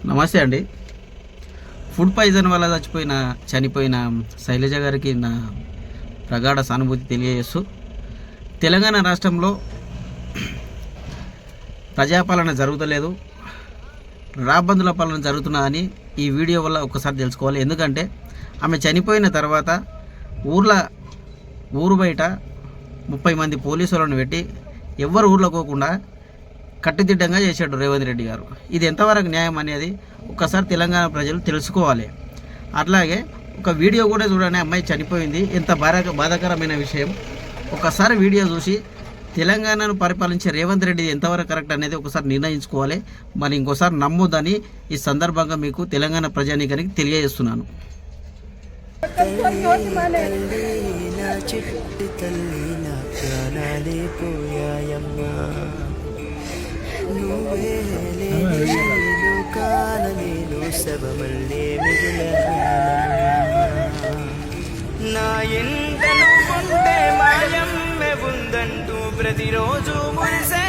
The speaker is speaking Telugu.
నమస్తే అండి. ఫుడ్ పాయిజన్ వల్ల చనిపోయిన శైలజ గారికి నా ప్రగాఢ సానుభూతి తెలియజేస్తూ, తెలంగాణ రాష్ట్రంలో ప్రజాపాలన జరుగుతలేదు, రాబందుల పాలన జరుగుతున్నదని ఈ వీడియో వల్ల ఒక్కసారి తెలుసుకోవాలి. ఎందుకంటే ఆమె చనిపోయిన తర్వాత ఊరు బయట 30 మంది పోలీసులను పెట్టి ఎవరు ఊర్లో పోకుండా కట్టుదిడ్డంగా చేశాడు రేవంత్ రెడ్డి గారు. ఇది ఎంతవరకు న్యాయం అనేది ఒకసారి తెలంగాణ ప్రజలు తెలుసుకోవాలి. అట్లాగే ఒక వీడియో కూడా చూడండి, అమ్మాయి చనిపోయింది, ఎంత బాధాకరమైన విషయం. ఒకసారి వీడియో చూసి తెలంగాణను పరిపాలించే రేవంత్ రెడ్డి ఎంతవరకు కరెక్ట్ అనేది ఒకసారి నిర్ణయించుకోవాలి. మరి ఇంకోసారి నమ్మొద్దని ఈ సందర్భంగా మీకు తెలంగాణ ప్రజానీకానికి తెలియజేస్తున్నాను. నా ఎంటను కొంటే మాయమ్మె ఉందంటూ ప్రతిరోజు మురిసే